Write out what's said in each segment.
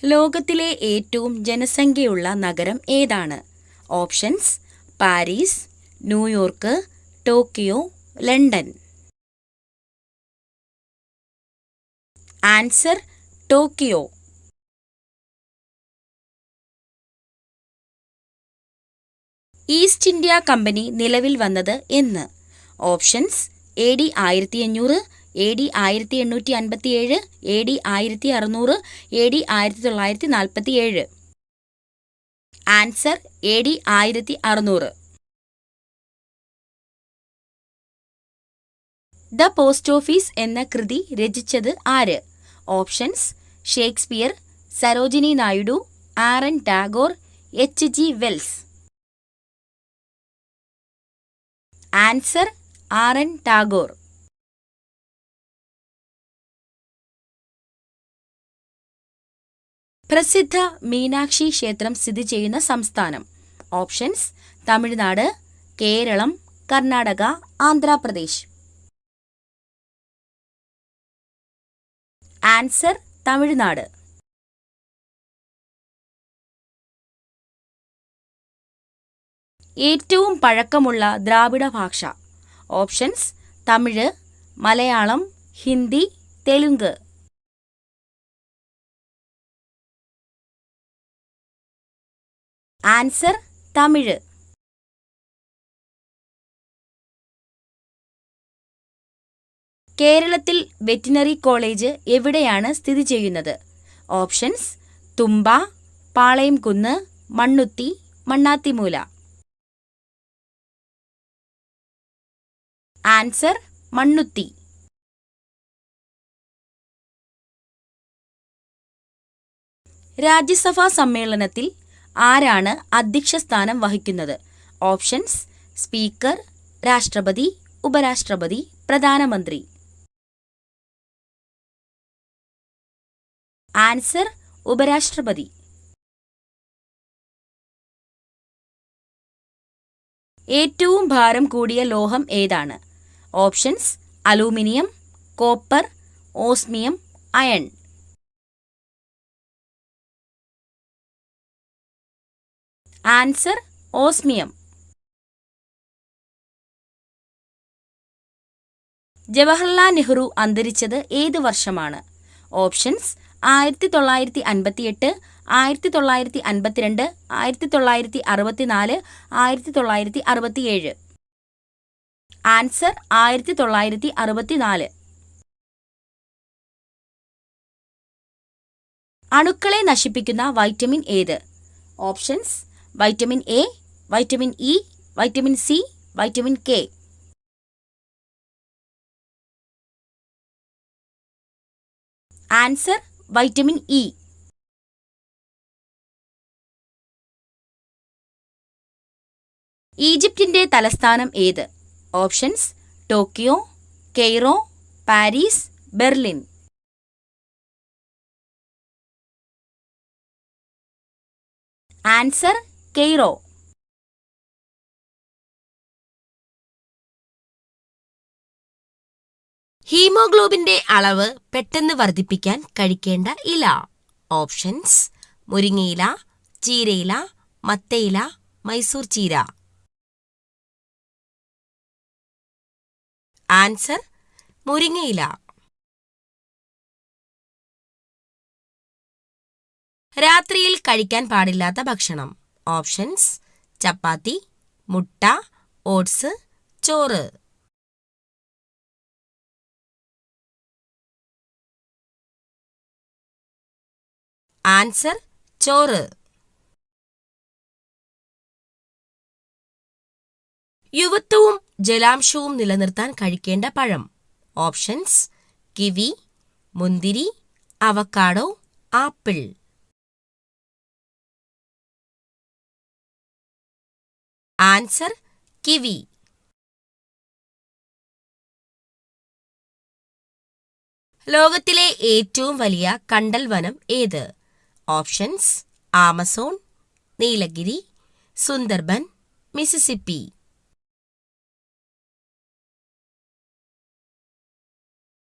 ലോകത്തിലെ ഏറ്റവും ജനസംഖ്യയുള്ള നഗരം ഏതാണ്? Options: Paris, New York, Tokyo, London. Answer: Tokyo. East India Company നിലവിൽ വന്നത് എന്ന്? Options: AD 1500, AD 1857, AD 1600, AD 1947. Answer: AD 1600. The post office എന്ന കൃതി രചിച്ചത് ആര്? Options: Shakespeare, Sarojini Naidu, R N. Tagore, H.G. Wells. Answer: R N. Tagore. പ്രസിദ്ധ മീനാക്ഷി ക്ഷേത്രം സ്ഥിതി ചെയ്യുന്ന സംസ്ഥാനം? ഓപ്ഷൻസ്: തമിഴ്നാട്, കേരളം, കർണാടക, ആന്ധ്രാപ്രദേശ്. ആൻസർ: തമിഴ്നാട്. ഏറ്റവും പഴക്കമുള്ള ദ്രാവിഡ ഭാഷ? ഓപ്ഷൻസ്: തമിഴ്, മലയാളം, ഹിന്ദി, തെലുങ്ക്. ആൻസർ: തമിഴ്. കേരളത്തിൽ വെറ്റിനറി കോളേജ് എവിടെയാണ് സ്ഥിതി ചെയ്യുന്നത്? ഓപ്ഷൻസ്: തുമ്പ, പാളയംകുന്ന്, മണ്ണുത്തി, മണ്ണാത്തിമൂല. ആൻസർ: മണ്ണുത്തി. രാജ്യസഭാ സമ്മേളനത്തിൽ ആരാണ് അധ്യക്ഷ സ്ഥാനം വഹിക്കുന്നത്? ഓപ്ഷൻസ്: സ്പീക്കർ, രാഷ്ട്രപതി, ഉപരാഷ്ട്രപതി, പ്രധാനമന്ത്രി. ആൻസർ: ഉപരാഷ്ട്രപതി. ഏറ്റവും ഭാരം കൂടിയ ലോഹം ഏതാണ്? Options: aluminium, copper, osmium, iron. Answer: osmium. Jawaharlal Nehru അന്തരിച്ചത് ഏത് വർഷമാണ്? ഓപ്ഷൻസ്: 1958, 1952, 1964, 1967. ആൻസർ: 1964. അണുക്കളെ നശിപ്പിക്കുന്ന വൈറ്റമിൻ ഏത്? Options: vitamin A, vitamin E, vitamin C, vitamin K. Answer: vitamin E. ഈജിപ്തിന്റെ തലസ്ഥാനം ഏത്? Options: Tokyo, Cairo, Paris, Berlin. Answer: Cairo. ഹീമോഗ്ലോബിന്റെ അളവ് പെട്ടെന്ന് വർദ്ധിപ്പിക്കാൻ കഴിക്കേണ്ട ഇല? ഓപ്ഷൻസ്: മുരിങ്ങയില, ചീരയില, മത്തയില, മൈസൂർ ചീര. ആൻസർ: മുരിങ്ങയില. രാത്രിയിൽ കഴിക്കാൻ പാടില്ലാത്ത ഭക്ഷണം? ഓപ്ഷൻസ്: ചപ്പാത്തി, മുട്ട, ഓട്സ്, ചോറ്. ആൻസർ: ചോറ്. യുവത്വവും ജലാംശവും നിലനിർത്താൻ കഴിക്കേണ്ട പഴം? ഓപ്ഷൻസ്: കിവി, മുന്തിരി, അവക്കാഡോ, ആപ്പിൾ. Answer: kiwi. ലോകത്തിലെ ഏറ്റവും വലിയ കണ്ടൽ വനം ഏത്? Options: Amazon, Nilgiri, Sundarban, Mississippi.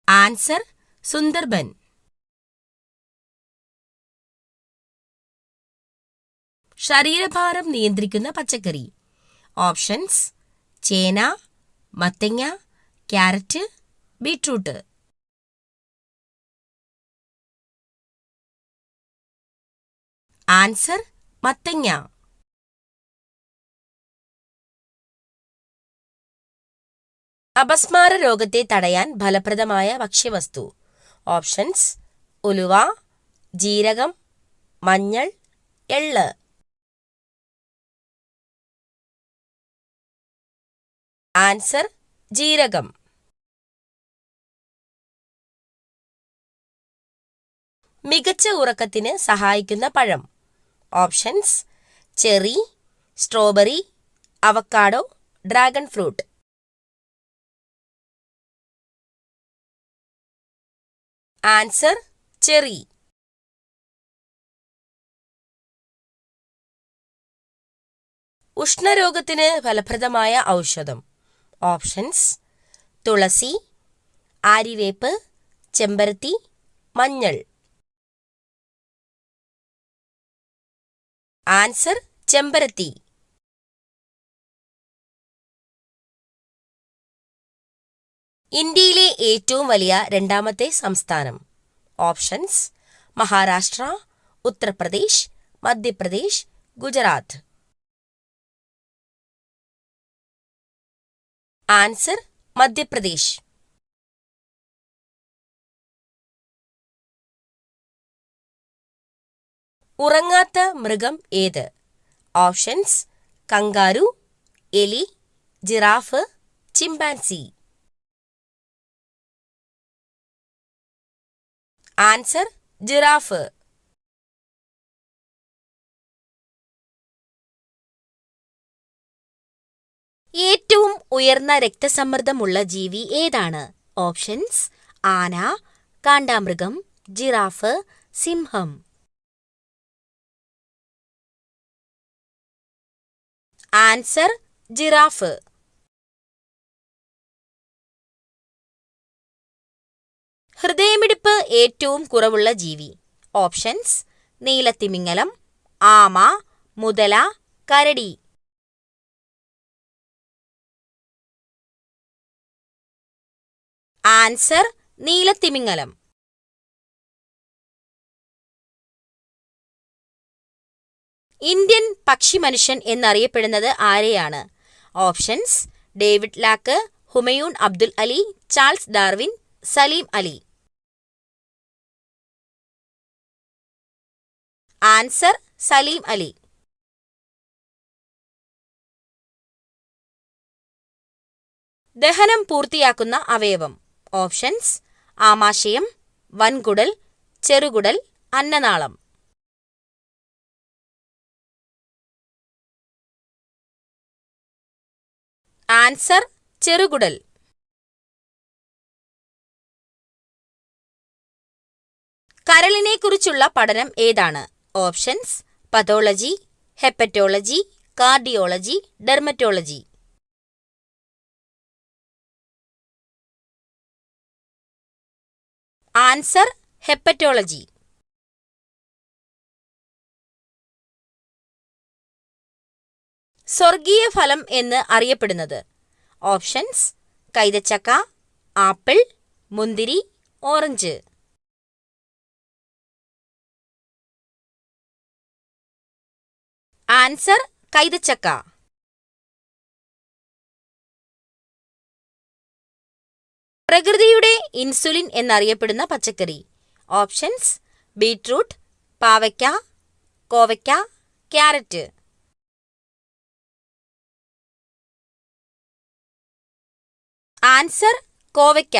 Answer: Sundarban. ശരീരഭാരം നിയന്ത്രിക്കുന്ന പച്ചക്കറി? ഓപ്ഷൻസ്: ചേന, മത്തങ്ങ, ക്യാരറ്റ്, ബീട്രൂട്ട്. ആൻസർ: മത്തങ്ങ. അപസ്മാര രോഗത്തെ തടയാൻ ഫലപ്രദമായ ഭക്ഷ്യവസ്തു? ഓപ്ഷൻസ്: ഉലുവ, ജീരകം, മഞ്ഞൾ, എള്ള്. ആൻസർ: ജീരകം. മികച്ച ഉറക്കത്തിന് സഹായിക്കുന്ന പഴം? Options: cherry, strawberry, avocado, dragon fruit. Answer: cherry. ഉഷ്ണരോഗത്തിന് ഫലപ്രദമായ ഔഷധം? ഓപ്ഷൻസ്: തുളസി, ആര്യവേപ്പ്, ചെമ്പരത്തി, മഞ്ഞൾ. ആൻസർ: ചെമ്പരത്തി. ഇന്ത്യയിലെ ഏറ്റവും വലിയ രണ്ടാമത്തെ സംസ്ഥാനം? ഓപ്ഷൻസ്: മഹാരാഷ്ട്ര, ഉത്തർപ്രദേശ്, മധ്യപ്രദേശ്, ഗുജറാത്ത്. ആൻസർ: മധ്യപ്രദേശ്. ഉറങ്ങാത്ത മൃഗം ഏത്? ഓപ്ഷൻസ്: കങ്കാരു, എലി, ജിറാഫ്, ചിമ്പാൻസി. Answer: giraffe. ഏറ്റവും ഉയർന്ന രക്തസമ്മർദ്ദമുള്ള ജീവി ഏതാണ്? ഓപ്ഷൻസ്: ആന, കാണ്ടാമൃഗം, ജിറാഫ്, സിംഹം. Answer: giraffe. ഹൃദയമിടിപ്പ് ഏറ്റവും കുറവുള്ള ജീവി? ഓപ്ഷൻസ്: നീലത്തിമിംഗലം, ആമ, മുതല, കരടി. ആൻസർ: നീലത്തിമിംഗലം. ഇന്ത്യൻ പക്ഷിമനുഷ്യൻ എന്നറിയപ്പെടുന്നത് ആരെയാണ്? Options: David Lack, Humayun Abdul Ali, Charles Darwin, Salim Ali. Answer: Salim Ali. ദഹനം പൂർത്തിയാക്കുന്ന അവയവം? ഓപ്ഷൻസ്: ആമാശയം, വൻകുടൽ, ചെറുകുടൽ, അന്നനാളം. ആൻസർ: ചെറുകുടൽ. കരളിനെക്കുറിച്ചുള്ള പഠനം ഏതാണ്? Options: pathology, hepatology, cardiology, dermatology. Answer: hepatology. സ്വർഗീയ ഫലം എന്ന് അറിയപ്പെടുന്നത്? ഓപ്ഷൻസ്: കൈതച്ചക്ക, ആപ്പിൾ, മുന്തിരി, ഓറഞ്ച്. ആൻസർ: കൈതച്ചക്ക. പ്രകൃതിയുടെ ഇൻസുലിൻ എന്നറിയപ്പെടുന്ന പച്ചക്കറി? ഓപ്ഷൻസ്: ബീട്രൂട്ട്, പാവയ്ക്ക, കോവയ്ക്ക, ക്യാരറ്റ്. ആൻസർ: കോവയ്ക്ക.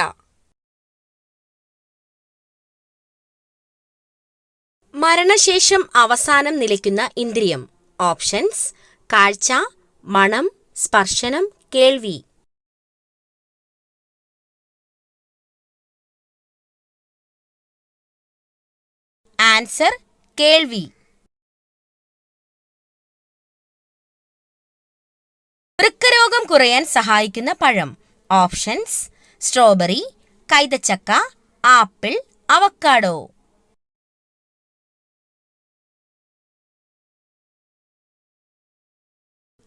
മരണശേഷം അവസാനം നിലയ്ക്കുന്ന ഇന്ദ്രിയം? ഓപ്ഷൻസ്: കാഴ്ച, മണം, സ്പർശനം, കേൾവി. ആൻസർ: കേൾവി. വൃക്കരോഗം കുറയാൻ സഹായിക്കുന്ന പഴം? ഓപ്ഷൻസ്: സ്ട്രോബെറി, കൈതച്ചക്ക, ആപ്പിൾ, അവക്കാഡോ.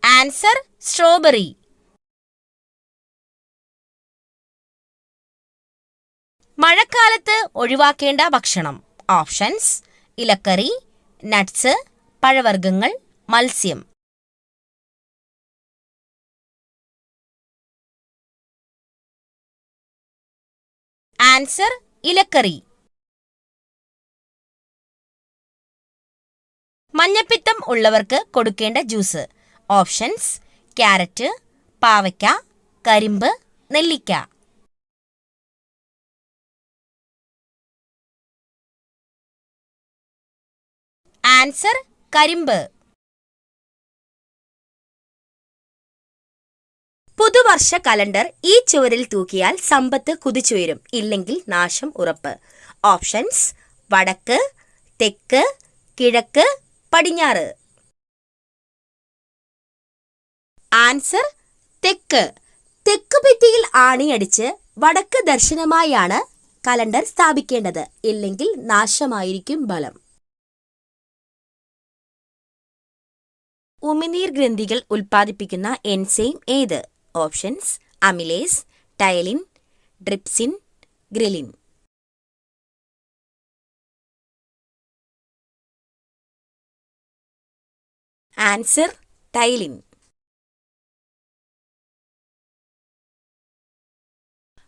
Answer strawberry. മഴക്കാലത്ത് ഒഴിവാക്കേണ്ട ഭക്ഷണം. ഓപ്ഷൻസ്: ഇലക്കറി, നട്ട്സ്, പഴവർഗ്ഗങ്ങൾ, മത്സ്യം. ആൻസർ ഇലക്കറി. മഞ്ഞപ്പിത്തം ഉള്ളവർക്ക് കൊടുക്കേണ്ട ജ്യൂസ്. ഓപ്ഷൻസ്: ക്യാരറ്റ്, പാവയ്ക്ക, കരിമ്പ്, നെല്ലിക്ക. ആൻസർ കരിമ്പ്. പുതുവർഷ കലണ്ടർ ഈ ചുവരിൽ തൂക്കിയാൽ സമ്പത്ത് കുതിച്ചുയരും, ഇല്ലെങ്കിൽ നാശം ഉറപ്പ്. ഓപ്ഷൻസ്: വടക്ക്, തെക്ക്, കിഴക്ക്, പടിഞ്ഞാറ്. ആൻസർ തെക്ക്. തെക്ക് ഭിത്തിയിൽ ആണിയടിച്ച് വടക്ക് ദർശനമായാണ് കലണ്ടർ സ്ഥാപിക്കേണ്ടത്, ഇല്ലെങ്കിൽ നാശമായിരിക്കും ഫലം. ഉമിനീർ ഗ്രന്ഥികൾ ഉൽപ്പാദിപ്പിക്കുന്ന എൻസൈം ഏത്? Options: amylase, ptyalin, trypsin, ghrelin. Answer ptyalin.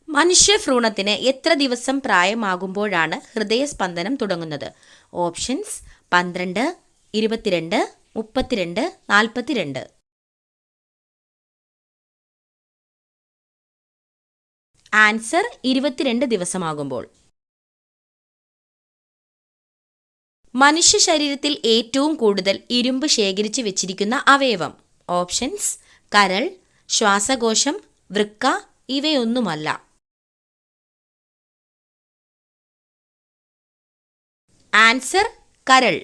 മനുഷ്യഭ്രൂണത്തിന് എത്ര ദിവസം പ്രായമാകുമ്പോഴാണ് ഹൃദയസ്പന്ദനം തുടങ്ങുന്നത്? ഓപ്ഷൻസ്: 12, 22, 32, 42. ആൻസർ 22 ദിവസമാകുമ്പോൾ. മനുഷ്യ ശരീരത്തിൽ ഏറ്റവും കൂടുതൽ ഇരുമ്പ് ശേഖരിച്ചു വെച്ചിരിക്കുന്ന അവയവം. ഓപ്ഷൻസ്: കരൾ, ശ്വാസകോശം, വൃക്ക, ഇവയൊന്നുമല്ല. ആൻസർ കരൾ.